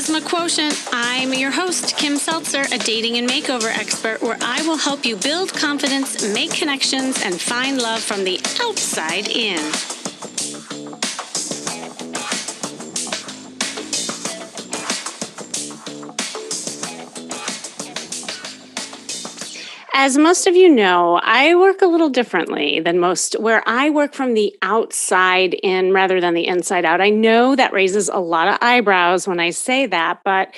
Charisma Quotient. I'm your host, Kim Seltzer, a dating and makeover expert, where I will help you build confidence, make connections, and find love from the outside in. As most of you know, I work a little differently than most, where I work from the outside in rather than the inside out. I know that raises a lot of eyebrows when I say that, but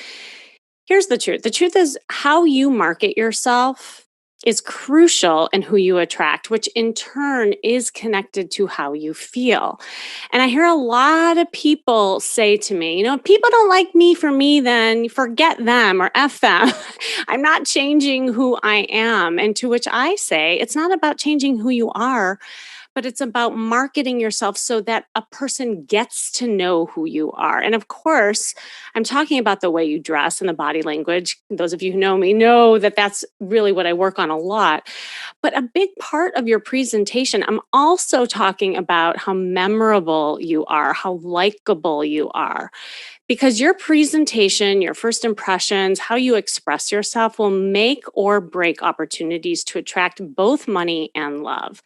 here's the truth. The truth is how you market yourself is crucial in who you attract, which in turn is connected to how you feel. And I hear a lot of people say to me, if people don't like me for me, then forget them or F them. I'm not changing who I am. And to which I say, it's not about changing who you are, but it's about marketing yourself so that a person gets to know who you are. And of course, I'm talking about the way you dress and the body language. Those of you who know me know that that's really what I work on a lot. But a big part of your presentation, I'm also talking about how memorable you are, how likable you are. Because your presentation, your first impressions, how you express yourself will make or break opportunities to attract both money and love.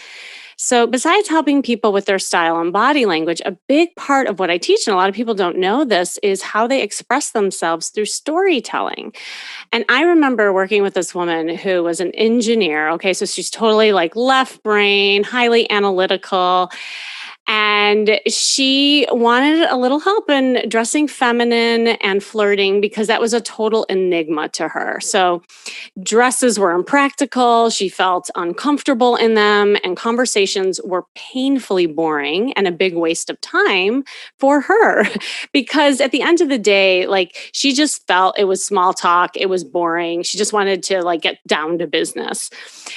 So besides helping people with their style and body language, a big part of what I teach, and a lot of people don't know this, is how they express themselves through storytelling. And I remember working with this woman who was an engineer. Okay, so she's totally like left brain, highly analytical. And she wanted a little help in dressing feminine and flirting because that was a total enigma to her. So dresses were impractical. She felt uncomfortable in them, and conversations were painfully boring and a big waste of time for her because at the end of the day, like she just felt it was small talk. It was boring. She just wanted to like get down to business.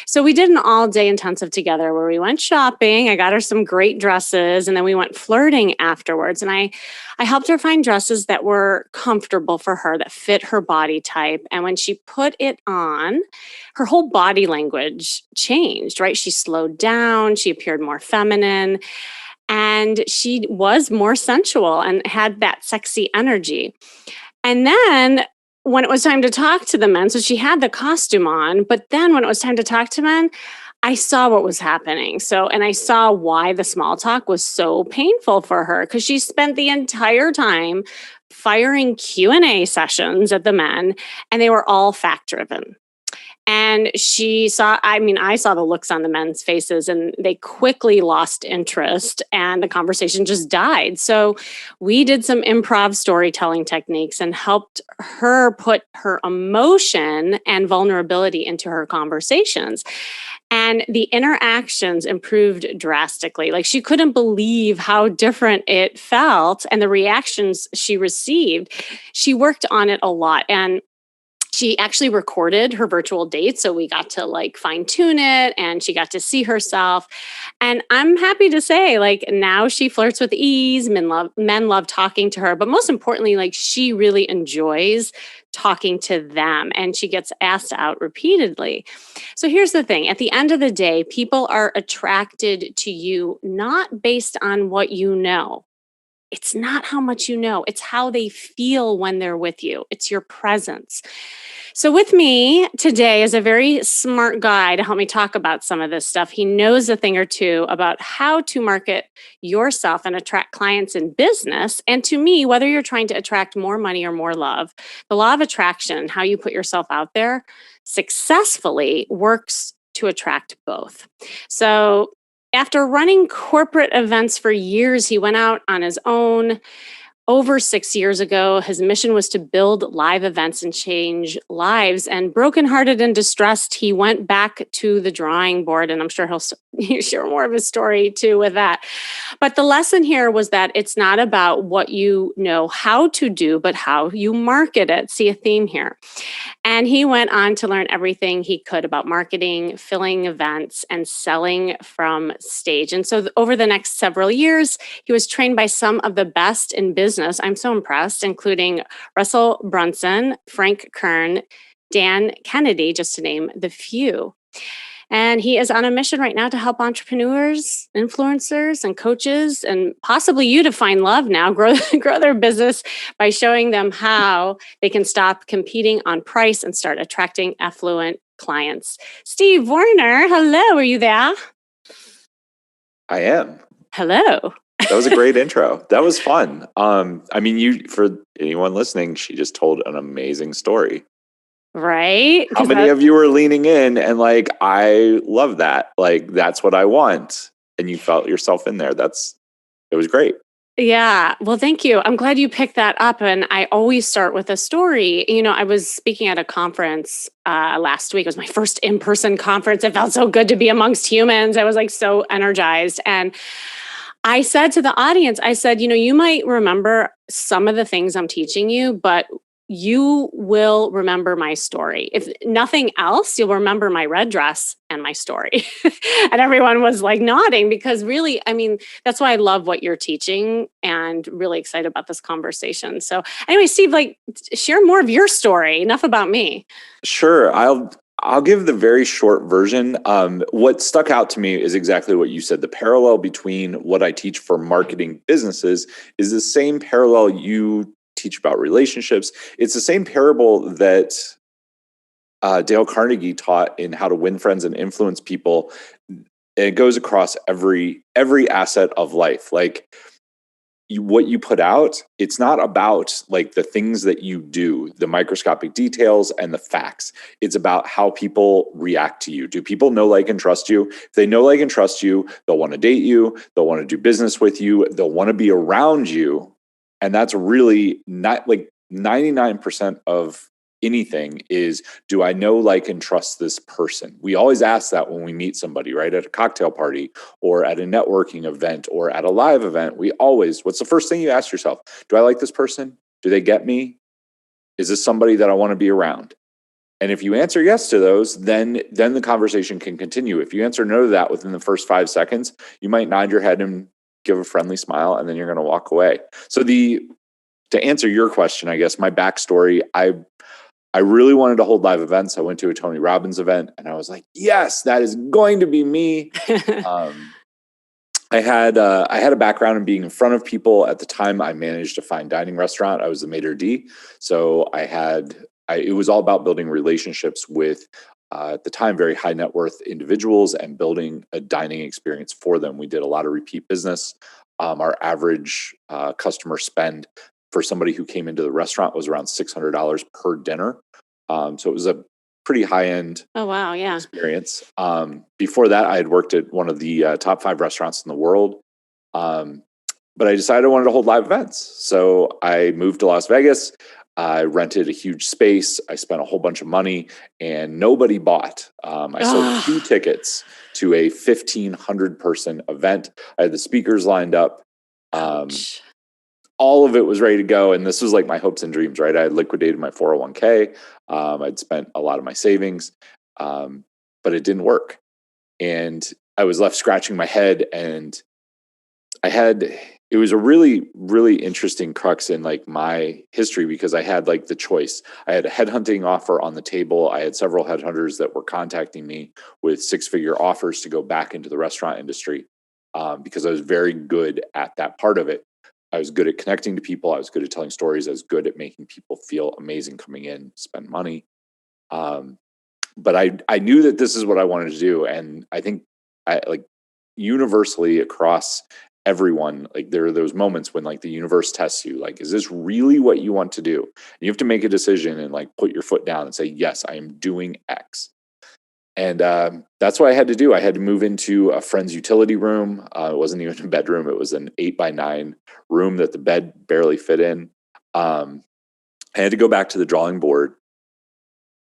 So we did an all day intensive together where we went shopping. I got her some great dresses and then we went flirting afterwards. And I helped her find dresses that were comfortable for her, that fit her body type. And when she put it on, her whole body language changed, right? She slowed down. She appeared more feminine. And she was more sensual and had that sexy energy. And then when it was time to talk to the men, so she had the costume on, but then when it was time to talk to men, I saw what was happening. And I saw why the small talk was so painful for her because she spent the entire time firing Q&A sessions at the men, and they were all fact-driven. And I saw the looks on the men's faces and they quickly lost interest and the conversation just died. So we did some improv storytelling techniques and helped her put her emotion and vulnerability into her conversations. And the interactions improved drastically. Like she couldn't believe how different it felt and the reactions she received. She worked on it a lot. And she actually recorded her virtual dates. So we got to like fine tune it and she got to see herself. And I'm happy to say like now she flirts with ease. Men love talking to her. But most importantly, like she really enjoys talking to them and she gets asked out repeatedly. So here's the thing. At the end of the day, people are attracted to you not based on what you know. It's not how much you know. It's how they feel when they're with you. It's your presence. So with me today is a very smart guy to help me talk about some of this stuff. He knows a thing or two about how to market yourself and attract clients in business. And to me, whether you're trying to attract more money or more love, the law of attraction, how you put yourself out there successfully works to attract both. So after running corporate events for years, he went out on his own. Over 6 years ago, his mission was to build live events and change lives. And brokenhearted and distressed, he went back to the drawing board. And I'm sure he'll share more of his story too with that. But the lesson here was that it's not about what you know how to do, but how you market it. See a theme here. And he went on to learn everything he could about marketing, filling events, and selling from stage. And so over the next several years, he was trained by some of the best in business. I'm so impressed, including Russell Brunson, Frank Kern, Dan Kennedy, just to name the few. And he is on a mission right now to help entrepreneurs, influencers, and coaches, and possibly you to find love now, grow their business by showing them how they can stop competing on price and start attracting affluent clients. Steve Werner, hello, are you there? I am. Hello. That was a great intro. That was fun. I mean, for anyone listening, she just told an amazing story. Right? How many of you were leaning in and like, I love that. Like, that's what I want. And you felt yourself in there. It was great. Yeah. Well, thank you. I'm glad you picked that up. And I always start with a story. I was speaking at a conference last week. It was my first in-person conference. It felt so good to be amongst humans. I was like so energized. And I said to the audience, I said, you might remember some of the things I'm teaching you, but you will remember my story. If nothing else, you'll remember my red dress and my story. And everyone was like nodding because really, I mean, that's why I love what you're teaching and really excited about this conversation. So anyway, Steve, like share more of your story. Enough about me. Sure. I'll give the very short version. What stuck out to me is exactly what you said. The parallel between what I teach for marketing businesses is the same parallel you teach about relationships. It's the same parable that Dale Carnegie taught in How to Win Friends and Influence People. And it goes across every asset of life. Like what you put out, it's not about like the things that you do, the microscopic details and the facts. It's about how people react to you. Do people know, like, and trust you? If they know, like, and trust you, they'll want to date you. They'll want to do business with you. They'll want to be around you. And that's really not like 99% of anything is, do I know, like, and trust this person? We always ask that when we meet somebody, right? At a cocktail party or at a networking event or at a live event, what's the first thing you ask yourself? Do I like this person? Do they get me? Is this somebody that I want to be around? And if you answer yes to those, then the conversation can continue. If you answer no to that within the first 5 seconds, you might nod your head and give a friendly smile, and then you're going to walk away. So to answer your question, I guess my backstory, I really wanted to hold live events. I went to a Tony Robbins event and I was like, yes, that is going to be me. I had a background in being in front of people. At the time, I managed a fine dining restaurant. I was the maitre d'. So it was all about building relationships with, at the time, very high net worth individuals and building a dining experience for them. We did a lot of repeat business. Our average customer spend for somebody who came into the restaurant was around $600 per dinner. So it was a pretty high-end experience. Before that, I had worked at one of the top 5 restaurants in the world. But I decided I wanted to hold live events. So I moved to Las Vegas. I rented a huge space. I spent a whole bunch of money and nobody bought. I sold 2 tickets to a 1,500 person event. I had the speakers lined up. All of it was ready to go. And this was like my hopes and dreams, right? I had liquidated my 401k. I'd spent a lot of my savings, but it didn't work. And I was left scratching my head, and it was a really, really interesting crux in like my history, because I had like the choice. I had a headhunting offer on the table. I had several headhunters that were contacting me with 6-figure offers to go back into the restaurant industry, because I was very good at that part of it. I was good at connecting to people. I was good at telling stories. I was good at making people feel amazing coming in, spend money. But I knew that this is what I wanted to do. And I think universally across everyone, like there are those moments when like the universe tests you, like, is this really what you want to do? And you have to make a decision and like put your foot down and say, yes, I am doing X. And that's what I had to do. I had to move into a friend's utility room. It wasn't even a bedroom. It was an 8x9 room that the bed barely fit in. I had to go back to the drawing board.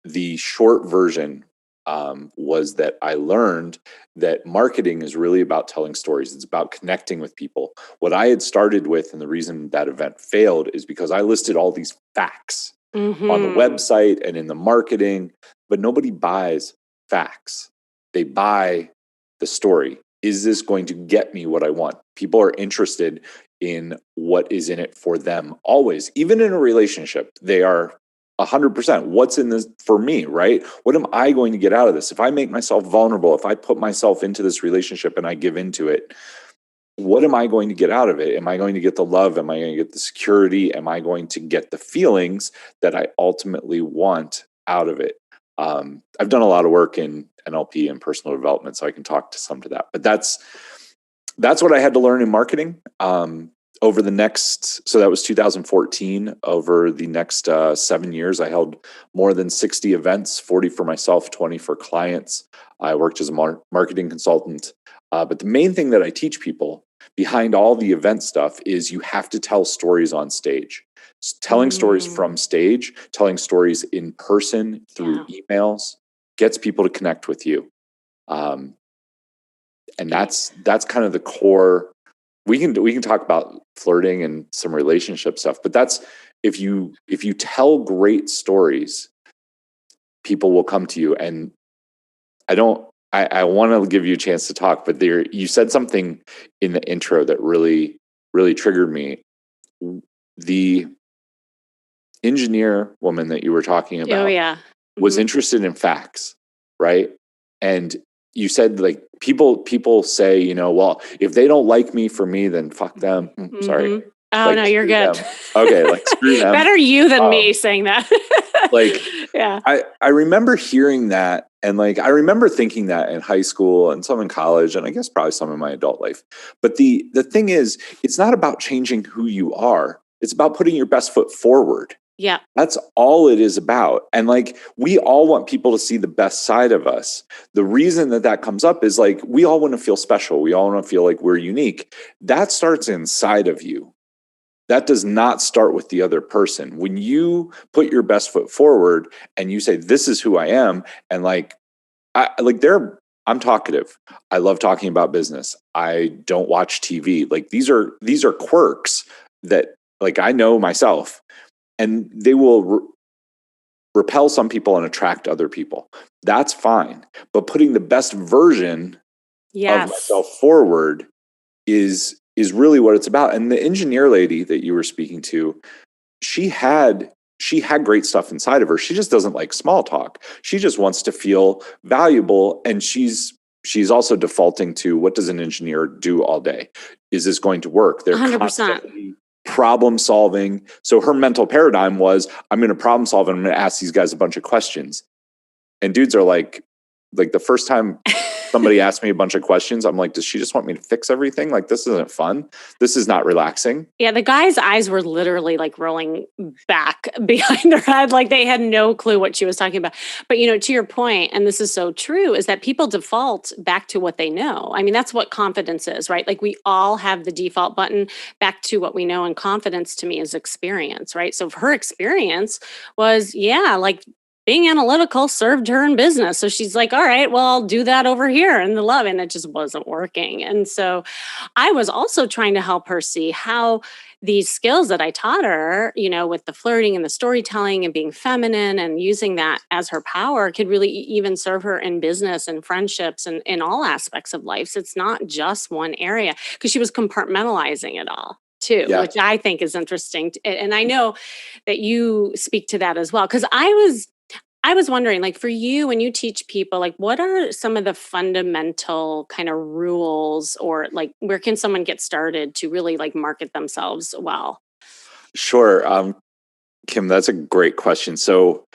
The short version was that I learned that marketing is really about telling stories. It's about connecting with people. What I had started with, and the reason that event failed, is because I listed all these facts on the website and in the marketing, but nobody buys facts. They buy the story. Is this going to get me what I want? People are interested in what is in it for them always. Even in a relationship, they are 100%. What's in this for me, right? What am I going to get out of this? If I make myself vulnerable, if I put myself into this relationship and I give into it, what am I going to get out of it? Am I going to get the love? Am I going to get the security? Am I going to get the feelings that I ultimately want out of it? I've done a lot of work in NLP and personal development, so I can talk to some to that. But that's what I had to learn in marketing. Over the next, so that was 2014. Over the next 7 years, I held more than 60 events, 40 for myself, 20 for clients. I worked as a marketing consultant. But the main thing that I teach people behind all the event stuff is you have to tell stories on stage. Telling stories from stage, telling stories in person through emails gets people to connect with you. And that's kind of the core. We can talk about flirting and some relationship stuff, but that's if you tell great stories, people will come to you. And I want to give you a chance to talk, but you said something in the intro that really, really triggered me. The engineer woman that you were talking about was interested in facts, right? And you said like people say, well, if they don't like me for me, then fuck them. Sorry. Oh, Like, no, you're good. Okay, like screw them. Better you than me saying that. Like, yeah. I remember hearing that, and like I remember thinking that in high school and some in college, and I guess probably some in my adult life. But the thing is, it's not about changing who you are. It's about putting your best foot forward. Yeah. That's all it is about. And like, we all want people to see the best side of us. The reason that comes up is like, we all want to feel special. We all want to feel like we're unique. That starts inside of you. That does not start with the other person. When you put your best foot forward and you say, this is who I am. And like, I'm talkative. I love talking about business. I don't watch TV. Like these are quirks that like I know myself, and they will repel some people and attract other people. That's fine. But putting the best version of myself forward is really what it's about. And the engineer lady that you were speaking to, she had great stuff inside of her. She just doesn't like small talk. She just wants to feel valuable. And she's also defaulting to, what does an engineer do all day? Is this going to work? They're 100%. constantly problem solving. So her mental paradigm was, I'm going to problem solve and I'm going to ask these guys a bunch of questions. And dudes are like the first time somebody asked me a bunch of questions, I'm like, does she just want me to fix everything? Like, this isn't fun. This is not relaxing. Yeah, the guy's eyes were literally like rolling back behind their head. Like they had no clue what she was talking about. But, to your point, and this is so true, is that people default back to what they know. I mean, that's what confidence is, right? Like we all have the default button back to what we know. And confidence to me is experience, right? So her experience was, like being analytical served her in business. So she's like, all right, well, I'll do that over here in the love. And it just wasn't working. And so I was also trying to help her see how these skills that I taught her, with the flirting and the storytelling and being feminine and using that as her power could really even serve her in business and friendships and in all aspects of life. So it's not just one area, because she was compartmentalizing it all too, which I think is interesting. And I know that you speak to that as well, because I was wondering, like for you, when you teach people, like what are some of the fundamental kind of rules, or like where can someone get started to really like market themselves well? Sure. Kim, that's a great question. So,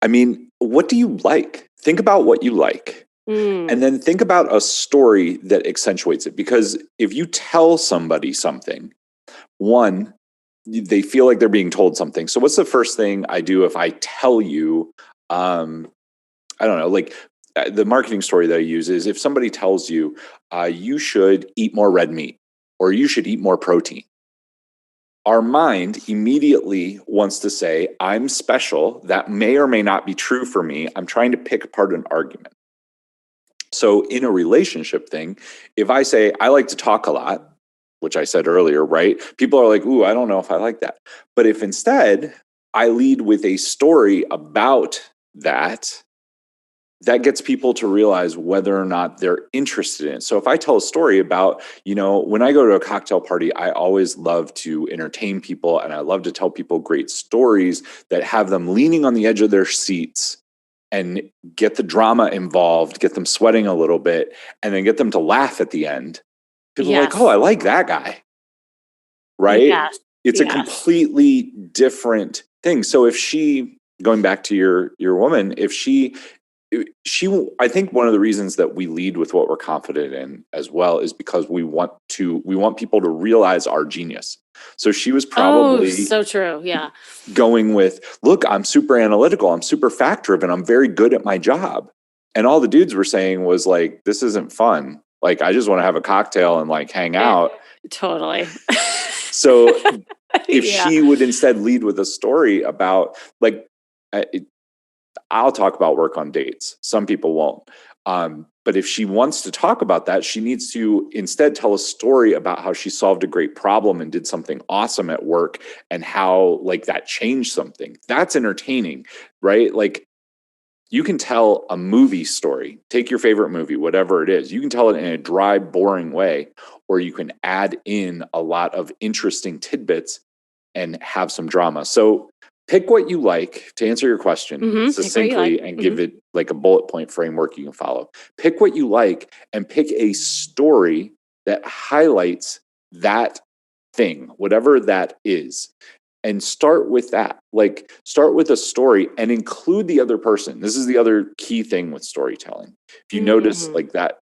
I mean, what do you like? Think about what you like. And then think about a story that accentuates it. Because if you tell somebody something, one, they feel like they're being told something. So what's the first thing I do if I tell you, I don't know, like the marketing story that I use is, if somebody tells you, you should eat more red meat or you should eat more protein, our mind immediately wants to say, I'm special. That may or may not be true for me. I'm trying to pick apart an argument. So in a relationship thing, if I say, I like to talk a lot, which I said earlier, right? People are like, ooh, I don't know if I like that. But if instead I lead with a story about that, that gets people to realize whether or not they're interested in it. So if I tell a story about, when I go to a cocktail party, I always love to entertain people, and I love to tell people great stories that have them leaning on the edge of their seats and get the drama involved, get them sweating a little bit, and then get them to laugh at the end. People are like, oh, I Yes. like that guy, right? Yes. It's a Yes. completely different thing. So if she, going back to your woman, if she, I think one of the reasons that we lead with what we're confident in as well is because we want people to realize our genius. So she was Oh, probably so true. Yeah. going with, look, I'm super analytical, I'm super fact driven, I'm very good at my job. And all the dudes were saying was like, this isn't fun. Like, I just want to have a cocktail and like hang Eh, out. totally. So if Yeah. she would instead lead with a story about like, I'll talk about work on dates. Some people won't. But if she wants to talk about that, she needs to instead tell a story about how she solved a great problem and did something awesome at work and how like that changed something. That's entertaining, right? Like, you can tell a movie story, take your favorite movie, whatever it is. You can tell it in a dry, boring way, or you can add in a lot of interesting tidbits and have some drama. So pick what you like to answer your question Pick what you like. succinctly and give it like a bullet point framework you can follow. Pick what you like and pick a story that highlights that thing, whatever that is. And start with that. Like, start with a story and include the other person. This is the other key thing with storytelling. If you notice, Mhm. like that,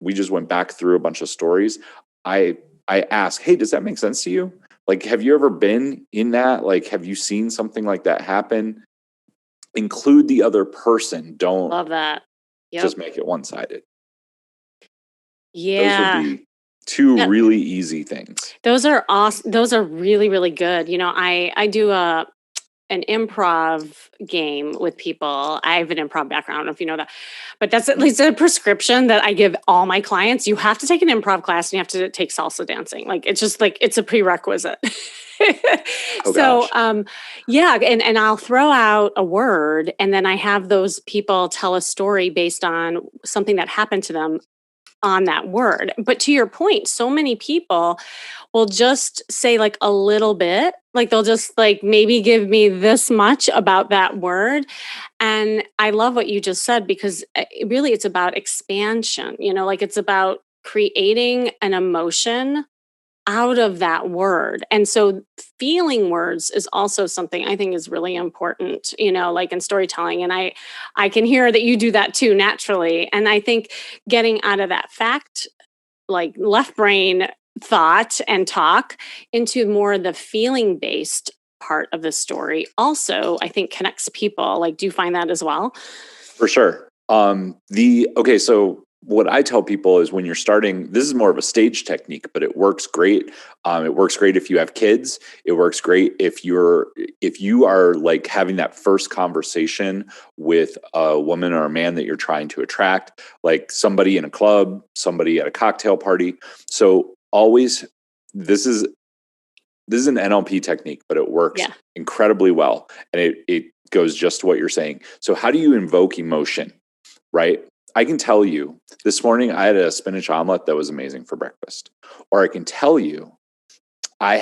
we just went back through a bunch of stories. I ask, hey, does that make sense to you? Like, have you ever been in that? Like, have you seen something like that happen? Include the other person. Don't Love that. Yep. just make it one-sided. Those would Yeah. be two Yeah. really easy things. Those are awesome. Those are really, really good. I do an improv game with people. I have an improv background. I don't know if you know that, but that's at least a prescription that I give all my clients. You have to take an improv class and you have to take salsa dancing. Like, it's just like, it's a prerequisite. Oh So, gosh. yeah. And I'll throw out a word and then I have those people tell a story based on something that happened to them on that word. But to your point, so many people will just say like a little bit, like they'll just like maybe give me this much about that word. And I love what you just said because really it's about expansion, like it's about creating an emotion out of that word. And so feeling words is also something I think is really important, like in storytelling. And I can hear that you do that too naturally. And I think getting out of that fact, like left brain thought and talk into more the feeling based part of the story also I think connects people. Like, do you find that as well? For sure. So what I tell people is when you're starting, this is more of a stage technique, but it works great. It works great if you have kids. It works great if you are like having that first conversation with a woman or a man that you're trying to attract, like somebody in a club, somebody at a cocktail party. So always, this is an NLP technique, but it works Yeah. incredibly well. And it goes just to what you're saying. So how do you invoke emotion, right? I can tell you this morning I had a spinach omelet that was amazing for breakfast. Or I can tell you I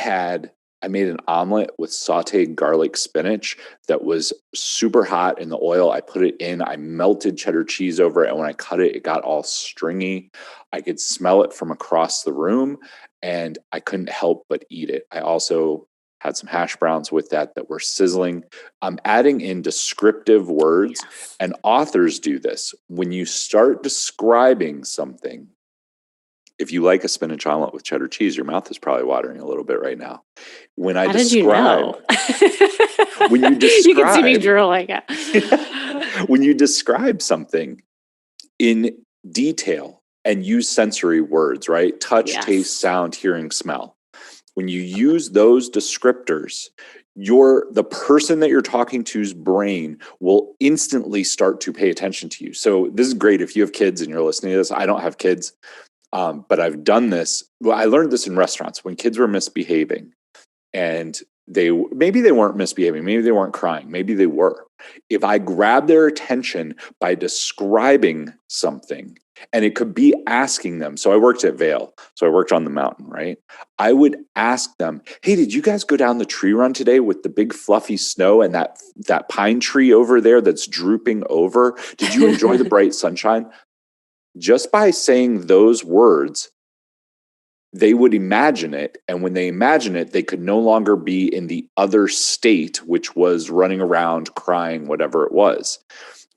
made an omelet with sauteed garlic spinach that was super hot in the oil. I put it in, I melted cheddar cheese over it. And when I cut it, it got all stringy. I could smell it from across the room and I couldn't help but eat it. I also had some hash browns with that were sizzling. I'm adding in descriptive words, Yes. and authors do this. When you start describing something, if you like a spinach omelet with cheddar cheese, your mouth is probably watering a little bit right now. When I How did you describe, know? when you You can see me describe, drooling. when you describe something in detail and use sensory words, right? Touch, taste, Yes. sound, hearing, smell. When you use those descriptors, the person that you're talking to's brain will instantly start to pay attention to you. So this is great if you have kids and you're listening to this. I don't have kids. But I've done this. Well, I learned this in restaurants when kids were misbehaving and maybe they weren't misbehaving, maybe they weren't crying, maybe they were. If I grab their attention by describing something, and it could be asking them. So I worked at Vail, so I worked on the mountain, right? I would ask them, "Hey, did you guys go down the tree run today with the big fluffy snow and that pine tree over there that's drooping over? Did you enjoy the bright sunshine?" Just by saying those words, they would imagine it. And when they imagine it, they could no longer be in the other state, which was running around, crying, whatever it was.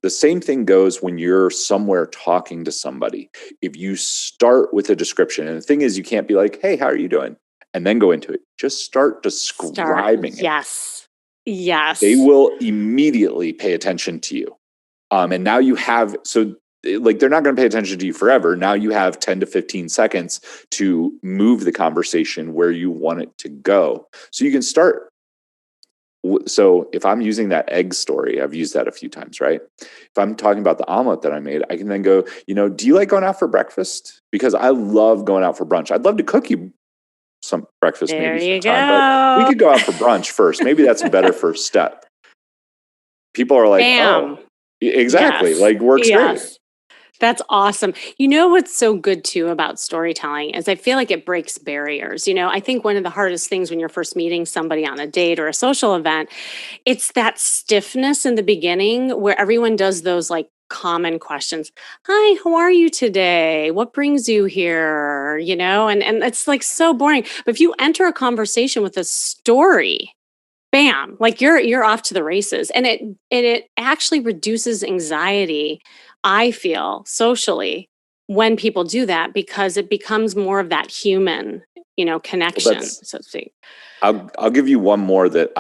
The same thing goes when you're somewhere talking to somebody. If you start with a description, and the thing is, you can't be like, "Hey, how are you doing?" and then go into it. Just start describing it. Yes. Yes. They will immediately pay attention to you. And now you have, so like, they're not going to pay attention to you forever. Now you have 10 to 15 seconds to move the conversation where you want it to go. So you can start. So if I'm using that egg story, I've used that a few times, right? If I'm talking about the omelet that I made, I can then go, "Do you like going out for breakfast? Because I love going out for brunch. I'd love to cook you some breakfast There maybe you sometime, but we go. could go out for brunch first. Maybe that's a better first step." People are like, Bam. "Oh, exactly." Yes. Like, works great. Yes. That's awesome. You know what's so good too about storytelling is I feel like it breaks barriers. I think one of the hardest things when you're first meeting somebody on a date or a social event, it's that stiffness in the beginning where everyone does those like common questions. "Hi, how are you today? What brings you here?" And it's like so boring. But if you enter a conversation with a story, bam, like you're off to the races. And it actually reduces anxiety, I feel, socially when people do that because it becomes more of that human, Well, connection, that's so to speak. I'll give you one more that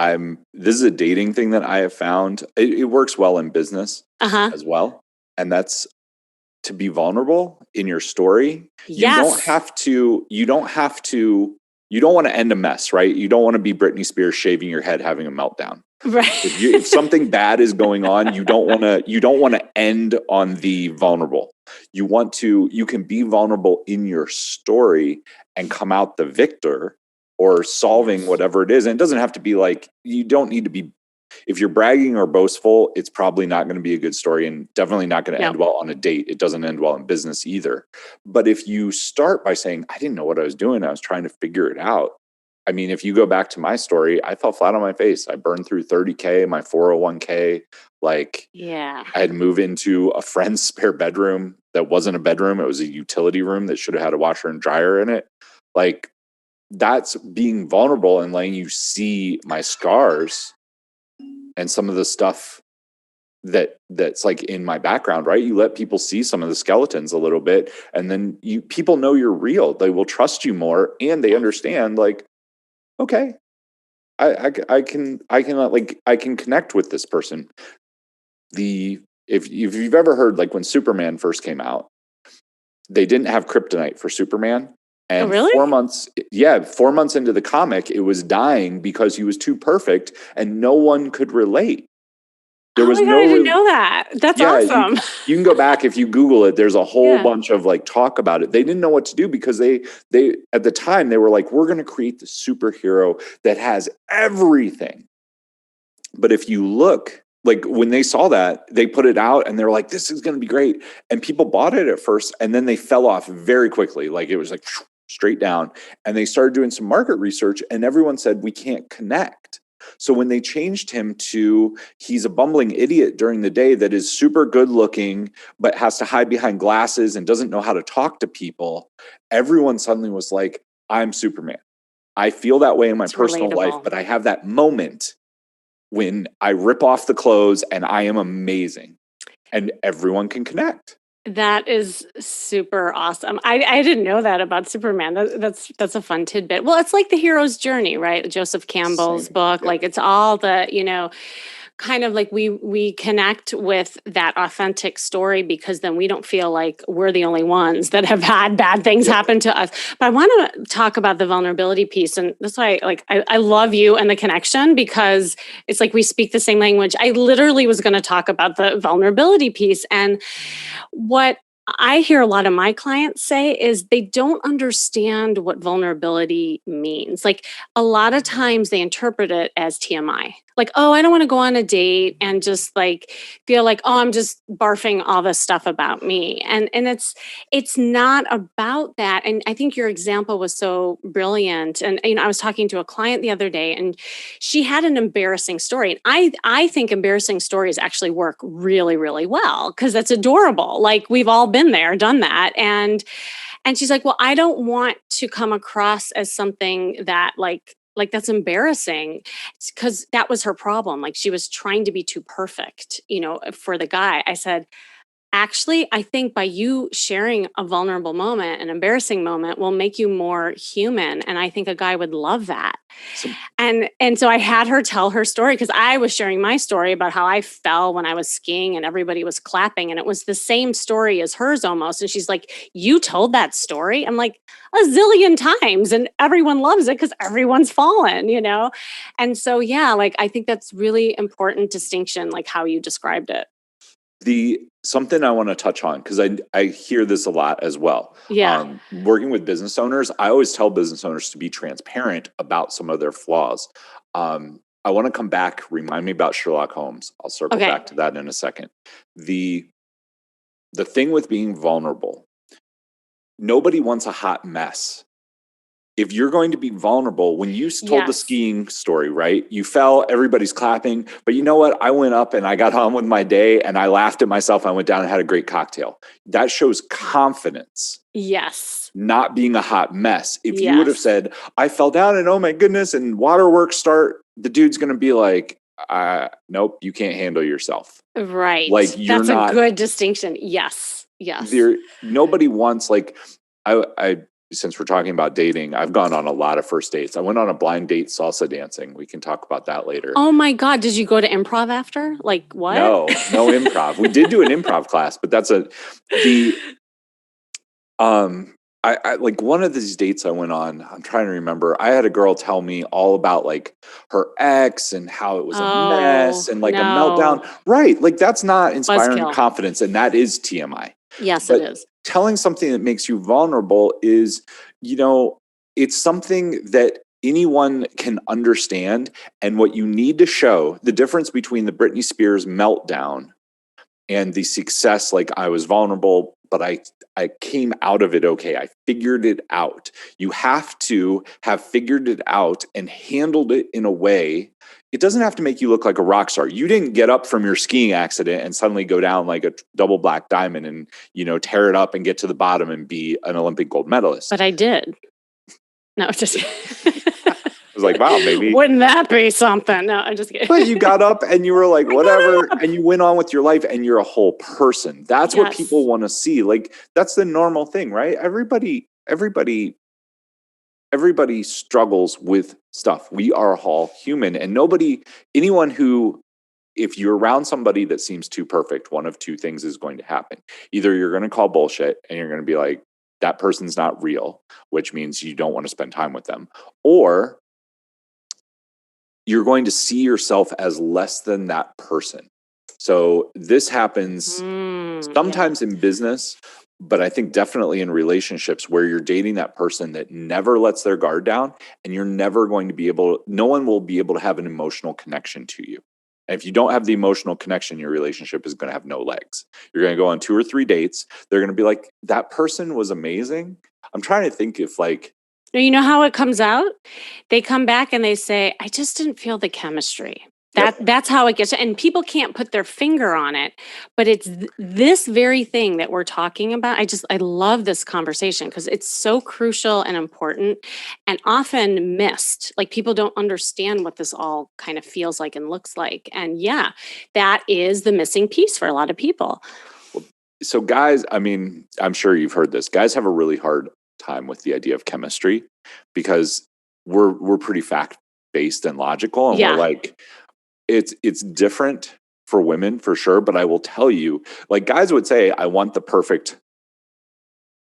this is a dating thing that I have found. It works well in business Uh-huh. as well. And that's to be vulnerable in your story. Yes. You don't want to end a mess, right? You don't want to be Britney Spears shaving your head, having a meltdown. If Right. something bad is going on, you don't want to end on the vulnerable. You can be vulnerable in your story and come out the victor or solving Yes. whatever it is. And it doesn't have to be like, you don't need to be, if you're bragging or boastful, it's probably not going to be a good story and definitely not going to No. end well on a date. It doesn't end well in business either. But if you start by saying, "I didn't know what I was doing, I was trying to figure it out." I mean, if you go back to my story, I fell flat on my face. I burned through 30K, my 401k. Like, Yeah. I had to move into a friend's spare bedroom that wasn't a bedroom. It was a utility room that should have had a washer and dryer in it. Like, that's being vulnerable and letting you see my scars and some of the stuff that's like in my background, right? You let people see some of the skeletons a little bit, and then people know you're real. They will trust you more, and they understand, like, okay, I can connect with this person. If you've ever heard, like, when Superman first came out, they didn't have kryptonite for Superman. Oh, And really? 4 months into the comic, it was dying because he was too perfect and no one could relate. There Oh was my God, I no didn't know that. That's Yeah, awesome. you can go back if you Google it. There's a whole Yeah. bunch of like talk about it. They didn't know what to do because they at the time they were like, "We're going to create the superhero that has everything." But if you look, like, when they saw that, they put it out and they're like, "This is going to be great," and people bought it at first, and then they fell off very quickly. Like, it was like straight down, and they started doing some market research, and everyone said, "We can't connect." So when they changed him to, he's a bumbling idiot during the day that is super good looking, but has to hide behind glasses and doesn't know how to talk to people, everyone suddenly was like, "I'm Superman. I feel that way in my It's personal life, relatable. but I have that moment when I rip off the clothes and I am amazing." And everyone can connect. That is super awesome. I didn't know that about Superman. That's a fun tidbit. Well, it's like the hero's journey, right? Joseph Campbell's Same. book. Yeah. Like it's all the, kind of like we connect with that authentic story because then we don't feel like we're the only ones that have had bad things Yep. happen to us. But I want to talk about the vulnerability piece. And that's why I love you and the connection because it's like we speak the same language. I literally was going to talk about the vulnerability piece. And what I hear a lot of my clients say is they don't understand what vulnerability means. Like a lot of times they interpret it as TMI. Like, oh, I don't want to go on a date and just like feel like, oh, I'm just barfing all this stuff about me. And it's not about that. And I think your example was so brilliant. And I was talking to a client the other day and she had an embarrassing story. And I think embarrassing stories actually work really, really well because that's adorable. Like we've all been there, done that. And she's like, well, I don't want to come across as something that like that's embarrassing because that was her problem. Like she was trying to be too perfect, for the guy. I said, actually, I think by you sharing a vulnerable moment, an embarrassing moment will make you more human. And I think a guy would love that. So And so I had her tell her story because I was sharing my story about how I fell when I was skiing and everybody was clapping. And it was the same story as hers almost. And she's like, you told that story? I'm like, a zillion times. And everyone loves it because everyone's fallen. And so, yeah, like I think that's really important distinction, like how you described it. the something I want to touch on, because I hear this a lot as well. Yeah. Working with business owners, I always tell business owners to be transparent about some of their flaws. I want to come back, remind me about Sherlock Holmes. I'll circle Okay. back to that in a second. The thing with being vulnerable, nobody wants a hot mess. If you're going to be vulnerable, when you told the Yes. skiing story, right? You fell, everybody's clapping, but you know what? I went up and I got on with my day and I laughed at myself. I went down and had a great cocktail. That shows confidence, Yes. not being a hot mess. If you would have Yes. said, I fell down and oh my goodness, and waterworks start, the dude's going to be like, nope, you can't handle yourself. Like Right. you're That's a not good distinction. Yes. Yes. there. Nobody wants like, I since we're talking about dating, I've gone on a lot of first dates. I went on a blind date salsa dancing. We can talk about that later. Oh my God. Did you go to improv after? Like what? No improv. We did do an improv class, but that's the I like one of these dates I went on, I'm trying to remember. I had a girl tell me all about like her ex and how it was a mess Oh, and like a meltdown. no. Right. Like that's not inspiring Buzzkill. confidence, and that is TMI. Yes, it But is. telling something that makes you vulnerable is, you know, it's something that anyone can understand. And what you need to show, the difference between the Britney Spears meltdown and the success, like I was vulnerable, but I came out of it okay. I figured it out. You have to have figured it out and handled it in a way. It doesn't have to make you look like a rock star. You didn't get up from your skiing accident and suddenly go down like a double black diamond and, tear it up and get to the bottom and be an Olympic gold medalist. But I did. No, just I was like, wow, maybe. Wouldn't that be something? No, I'm just kidding. But you got up and you were like, whatever, and you went on with your life and you're a whole person. That's what people Yes. want to see. Like, that's the normal thing, right? Everybody struggles with stuff. We are all human, and anyone who, if you're around somebody that seems too perfect, one of two things is going to happen. Either you're going to call bullshit and you're going to be like, that person's not real, which means you don't want to spend time with them, or you're going to see yourself as less than that person. So this happens sometimes in business, but I think definitely in relationships where you're dating that person that never lets their guard down, and you're never going to be no one will be able to have an emotional connection to you. And if you don't have the emotional connection, your relationship is going to have no legs. You're going to go on 2 or 3 dates. They're going to be like, that person was amazing. I'm trying to think if like, Now, you know how it comes out? They come back and they say, I just didn't feel the chemistry. yep, That's how it gets. And people can't put their finger on it, but it's this very thing that we're talking about. I love this conversation because it's so crucial and important and often missed. Like people don't understand what this all kind of feels like and looks like. And yeah, that is the missing piece for a lot of people. so guys, I mean, I'm sure you've heard this. Guys have a really hard time with the idea of chemistry because we're pretty fact based and logical, and we're Yeah. like, it's different for women for sure. But I will tell you, like guys would say, I want the perfect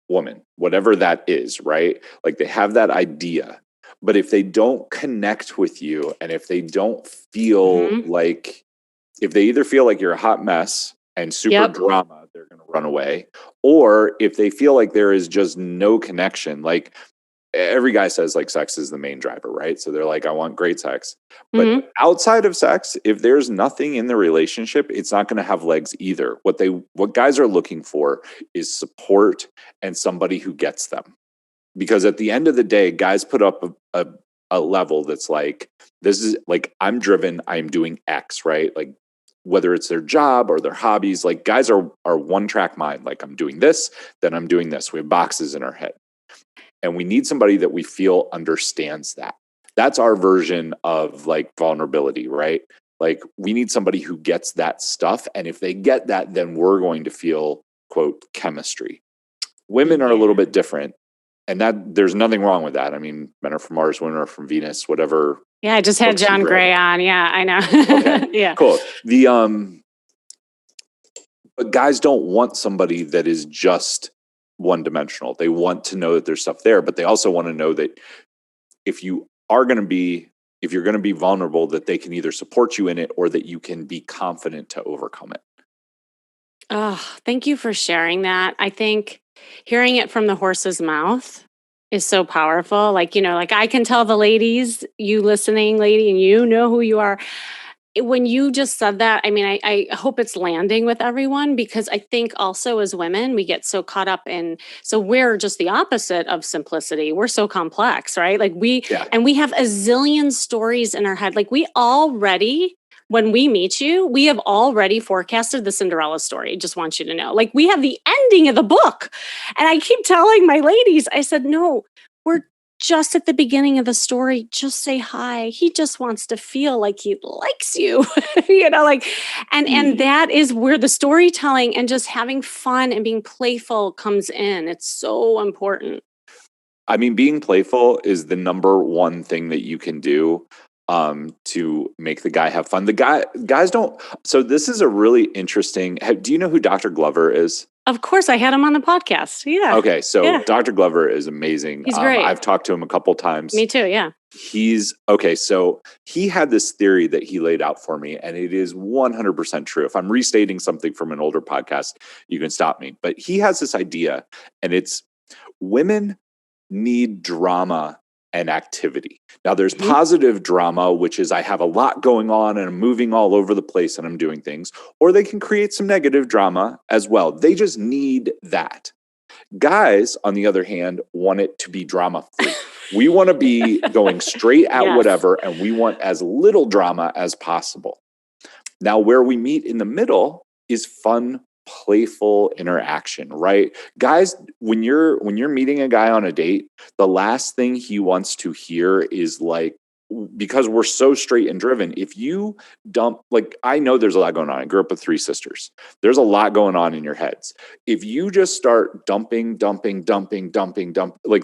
woman, whatever that is, right? Like they have that idea, but if they don't connect with you, and if they don't feel Mhm. like, if they either feel like you're a hot mess and super Yep. drama, they're going to run away, or if they feel like there is just no connection, like every guy says like sex is the main driver, right? So they're like, I want great sex. But Mhm. outside of sex, if there's nothing in the relationship, it's not going to have legs either. What guys are looking for is support and somebody who gets them. Because at the end of the day, guys put up a level that's like, this is like, I'm driven, I'm doing X, right? Like whether it's their job or their hobbies, like guys are one track mind. Like I'm doing this, then I'm doing this. We have boxes in our head. And we need somebody that we feel understands that. That's our version of like vulnerability, right? Like we need somebody who gets that stuff. And if they get that, then we're going to feel, quote, chemistry. Women are a Yeah. little bit different. And that there's nothing wrong with that. I mean, men are from Mars, women are from Venus, whatever Yeah, I just had books you've John read. Gray on. Yeah, I Okay, know. Yeah. cool. But guys don't want somebody that is just one dimensional. They want to know that there's stuff there, but they also want to know that if you are going to be if you're going to be vulnerable, that they can either support you in it or that you can be confident to overcome it. Oh, thank you for sharing that. I think hearing it from the horse's mouth is so powerful. Like, like I can tell the ladies, you listening, lady, and you know who you are. When you just said that, I mean, I hope it's landing with everyone because I think also as women, we get so caught up in, so we're just the opposite of simplicity. We're so complex, right? Like Yeah. and we have a zillion stories in our head. Like we already, when we meet you, we have already forecasted the Cinderella story. Just want you to know. Like we have the ending of the book. And I keep telling my ladies, I said, no, we're just at the beginning of the story, just say hi. He just wants to feel like he likes you, like, and Ye- that is where the storytelling and just having fun and being playful comes in. It's so important. I mean, being playful is the number one thing that you can do to make the guy have fun. Guys don't. So this is a really interesting. Do you know who Dr. Glover is? Of course, I had him on the podcast. Yeah, Okay, so yeah, Dr. Glover is amazing. he's great. I've talked to him a couple times. Me too. Yeah. He's okay. So he had this theory that he laid out for me, and it is 100% true. If I'm restating something from an older podcast, you can stop me. But he has this idea, and it's women need drama and activity. Now, there's Mhm. positive drama, which is I have a lot going on and I'm moving all over the place and I'm doing things, or they can create some negative drama as well. They just need that. Guys, on the other hand, want it to be drama free. We want to be going straight at Yes. whatever, and we want as little drama as possible. Now, where we meet in the middle is fun, playful interaction, right? Guys, when you're meeting a guy on a date, the last thing he wants to hear is like, because we're so straight and driven, if you dump, like, I know there's a lot going on. I grew up with three sisters. There's a lot going on in your heads. If you just start dumping, like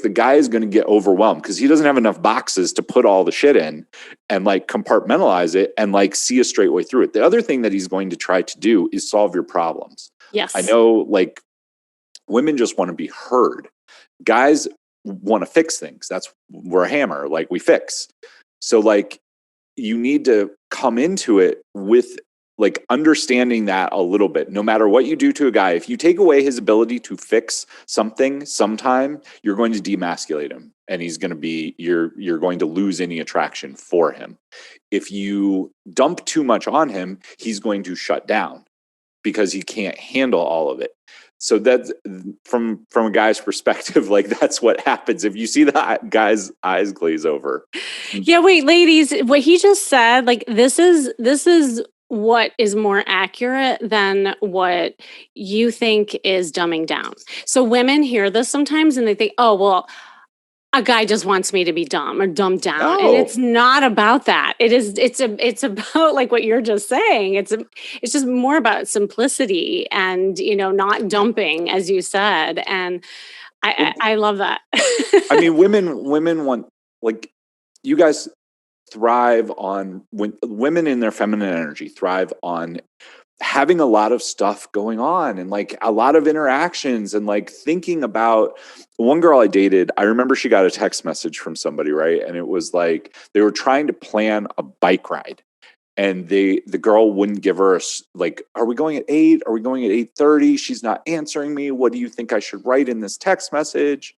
the guy is going to get overwhelmed because he doesn't have enough boxes to put all the shit in and like compartmentalize it and like see a straight way through it. The other thing that he's going to try to do is solve your problems. I Yes. know like women just want to be heard. Guys want to fix things. We're a hammer, like we fix. So like you need to come into it with like understanding that a little bit. No matter what you do to a guy, if you take away his ability to fix something sometime, you're going to demasculate him and you're going to lose any attraction for him. If you dump too much on him, he's going to shut down because he can't handle all of it. So that's from a guy's perspective, like that's what happens if you see the guy's eyes glaze over. Yeah, wait, ladies, what he just said, like this is what is more accurate than what you think is dumbing down. So women hear this sometimes and they think, "Oh, well, a guy just wants me to be dumb or dumbed down." And No, it's not about that. It's about like what you're just saying. It's just more about simplicity and, not dumping as you said. And I love that. I mean, women want like you guys thrive on when women in their feminine energy thrive on having a lot of stuff going on and like a lot of interactions and like thinking about one girl I dated. I remember she got a text message from somebody, right? And it was like they were trying to plan a bike ride. and the girl wouldn't give her like, are we going at 8? Are we going at 8:30? She's not answering me. What do you think I should write in this text message?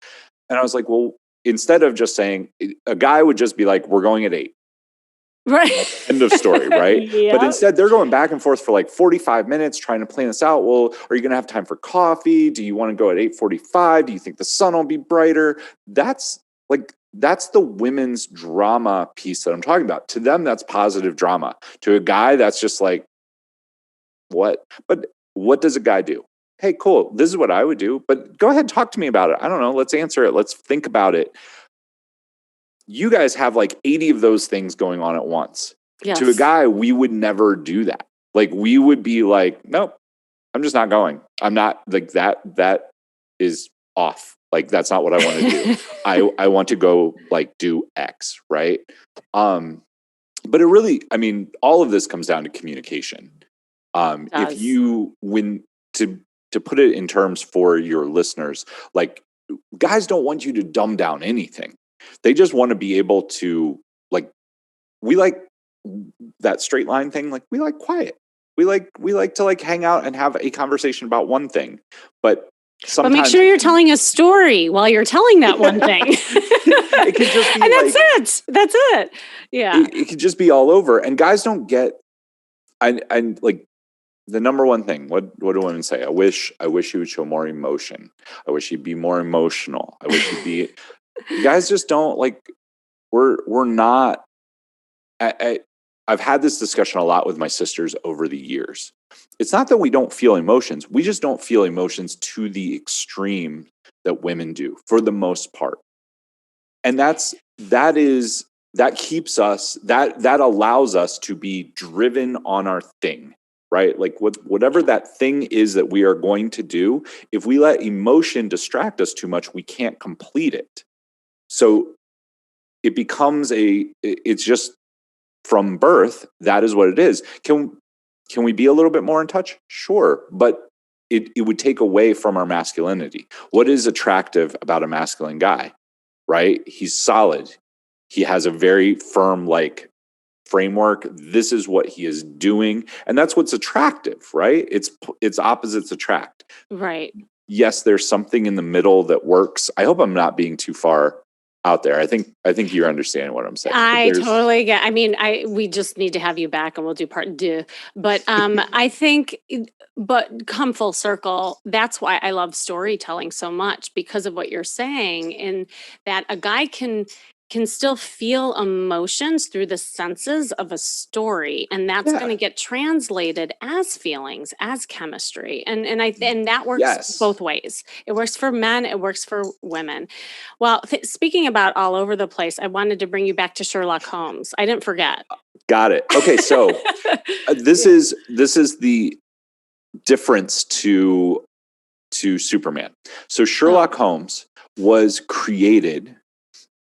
And I was like, well, instead of just saying, a guy would just be like, we're going at 8. Right. End of story, right? But Yep. instead, they're going back and forth for like 45 minutes trying to plan this out. Well, are you going to have time for coffee? Do you want to go at 8:45? Do you think the sun will be brighter? That's the women's drama piece that I'm talking about. To them, that's positive drama. To a guy, that's just like, what? But what does a guy do? Hey, cool. This is what I would do. But go ahead, talk to me about it. I don't know. Let's answer it. Let's think about it. You guys have like 80 of those things going on at once. Yes. To a guy, we would never do that. Like, we would be like, nope, I'm just not going. I'm not like that. That is off. Like, that's not what I want to do. I want to go like do X, right? But it really, I mean, all of this comes down to communication. If you, to put it in terms for your listeners, like, guys don't want you to dumb down anything. They just want to be able to, like, we like that straight line thing. Like, we like quiet. We like to like hang out and have a conversation about one thing, but sometimes. But make sure you're telling a story while you're telling that one thing. It could just be, and like, that's it. That's it. Yeah. It could just be all over, and guys don't get. I like the number one thing. What do women say? I wish you would show more emotion. I wish you'd be more emotional. I wish you'd be. Guys just don't like. We're not. I've had this discussion a lot with my sisters over the years. It's not that we don't feel emotions. We just don't feel emotions to the extreme that women do, for the most part. And that keeps us, that allows us to be driven on our thing, right? Like, whatever that thing is that we are going to do, if we let emotion distract us too much, we can't complete it. So it becomes it's just from birth, that is what it is. Can we be a little bit more in touch? Sure. But it would take away from our masculinity. What is attractive about a masculine guy, right? He's solid. He has a very firm, like, framework. This is what he is doing. And that's what's attractive, right? It's opposites attract. Right. Yes, there's something in the middle that works. I hope I'm not being too far out there. I think you're understanding what I'm saying. I totally get. I mean, we just need to have you back, and we'll do part two. But I think, but come full circle. That's why I love storytelling so much, because of what you're saying, in that a guy can still feel emotions through the senses of a story, and that's going to get translated as feelings, as chemistry, and that works both ways. It works for men, it works for women. Well, speaking about all over the place, I wanted to bring you back to Sherlock Holmes. I didn't forget. Got it. Okay, so this is the difference to Superman. So Sherlock Holmes was created.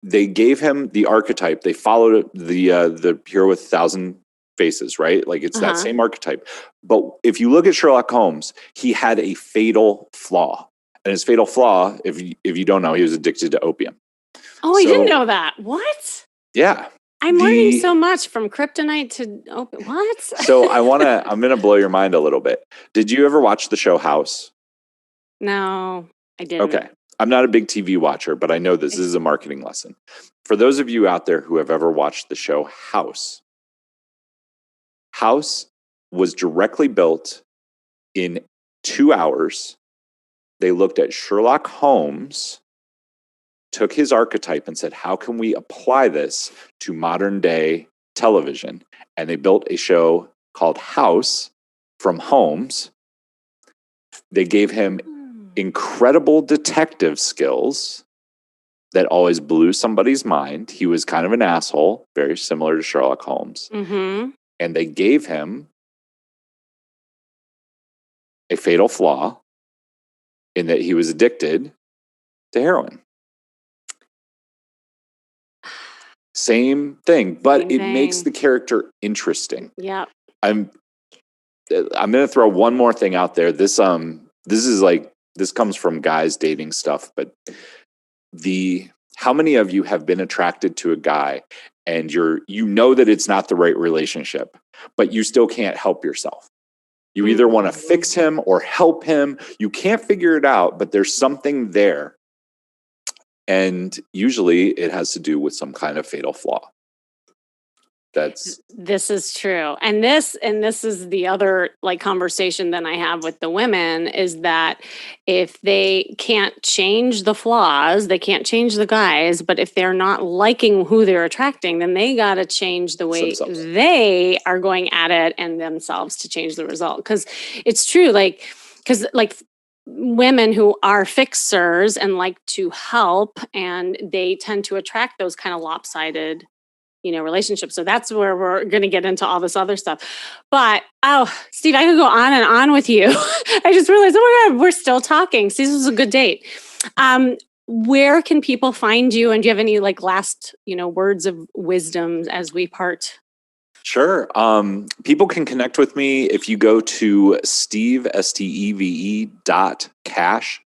They gave him the archetype. They followed the hero with 1,000 faces, right? Like, it's that same archetype. But if you look at Sherlock Holmes, he had a fatal flaw. And his fatal flaw, if you don't know, he was addicted to opium. Oh, I didn't know that. What? Yeah. I'm learning so much, from kryptonite to opium. What? So I'm going to blow your mind a little bit. Did you ever watch the show House? No, I didn't. Okay. I'm not a big TV watcher, but I know this is a marketing lesson. For those of you out there who have ever watched the show House was directly built in 2 hours. They looked at Sherlock Holmes, took his archetype, and said, how can we apply this to modern day television? And they built a show called House from Holmes. They gave him incredible detective skills that always blew somebody's mind. He was kind of an asshole, very similar to Sherlock Holmes. Mm-hmm. And they gave him a fatal flaw in that he was addicted to heroin. Same thing, but it makes the character interesting. Yeah. I'm going to throw one more thing out there. This comes from guys dating stuff, but how many of you have been attracted to a guy and you know that it's not the right relationship, but you still can't help yourself. You either want to fix him or help him. You can't figure it out, but there's something there. And usually it has to do with some kind of fatal flaw. This is true. And this is the other like conversation that I have with the women, is that if they can't change the flaws, they can't change the guys, but if they're not liking who they're attracting, then they got to change the way they are going at it and themselves to change the result. Cuz it's true, cuz women who are fixers and like to help, and they tend to attract those kind of lopsided relationships. So that's where we're going to get into all this other stuff. But Steve, I could go on and on with you. I just realized, oh my God, we're still talking. See, this was a good date. Where can people find you? And do you have any like last, words of wisdom as we part? Sure. People can connect with me if you go to Steve, STEVE.cash, CASH.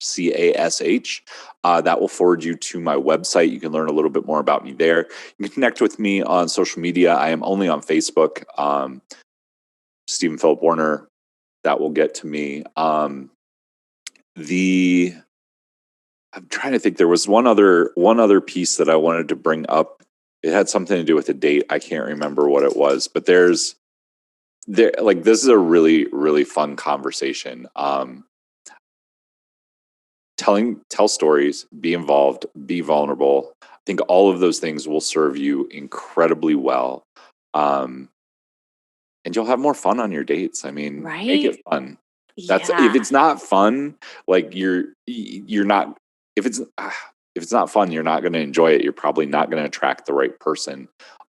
That will forward you to my website. You can learn a little bit more about me there. You can connect with me on social media. I am only on Facebook. Stephen Philip Werner, that will get to me. I'm trying to think. There was one other piece that I wanted to bring up. It had something to do with a date. I can't remember what it was, but this is a really, really fun conversation. Tell stories, be involved, be vulnerable. I think all of those things will serve you incredibly well. And you'll have more fun on your dates. I mean, make it fun. If it's not fun, like you're not, if it's not fun, you're not going to enjoy it. You're probably not going to attract the right person.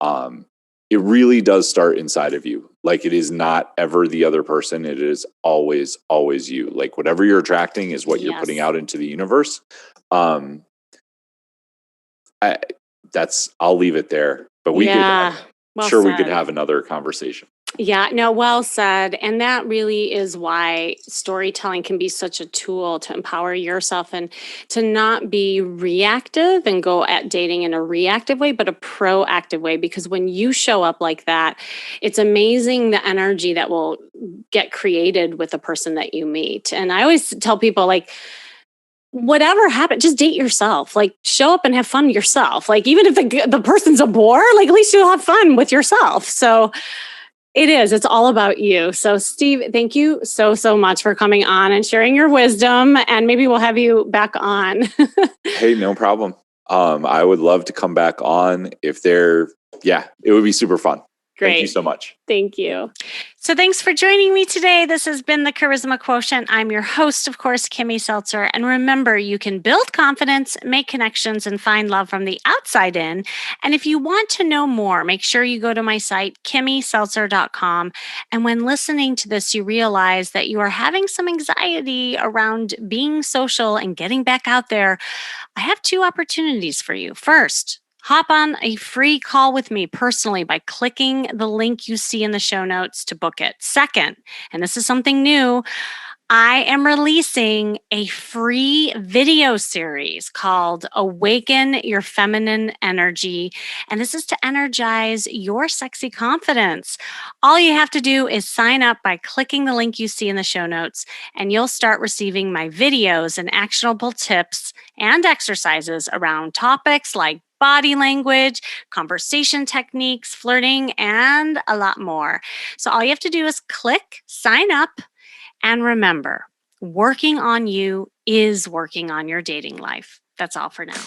It really does start inside of you. Like, it is not ever the other person. It is always, always you. Like, whatever you're attracting is what you're putting out into the universe. I'll leave it there, but we could have another conversation. Yeah, no, well said. And that really is why storytelling can be such a tool to empower yourself and to not be reactive and go at dating in a reactive way, but a proactive way. Because when you show up like that, it's amazing the energy that will get created with the person that you meet. And I always tell people, like, whatever happened, just date yourself. Like, show up and have fun yourself. Like, even if the person's a bore, like, at least you'll have fun with yourself. So it's all about you. So Steve, thank you so, so much for coming on and sharing your wisdom, and maybe we'll have you back on. Hey, no problem. I would love to come back on it would be super fun. Great. Thank you so much. Thank you. So thanks for joining me today. This has been the Charisma Quotient. I'm your host, of course, Kimmy Seltzer. And remember, you can build confidence, make connections, and find love from the outside in. And if you want to know more, make sure you go to my site, kimmyseltzer.com. And when listening to this, you realize that you are having some anxiety around being social and getting back out there. I have 2 opportunities for you. First, hop on a free call with me personally by clicking the link you see in the show notes to book it. Second, and this is something new, I am releasing a free video series called Awaken Your Feminine Energy. And this is to energize your sexy confidence. All you have to do is sign up by clicking the link you see in the show notes, and you'll start receiving my videos and actionable tips and exercises around topics like body language, conversation techniques, flirting, and a lot more. So all you have to do is click, sign up, and remember, working on you is working on your dating life. That's all for now.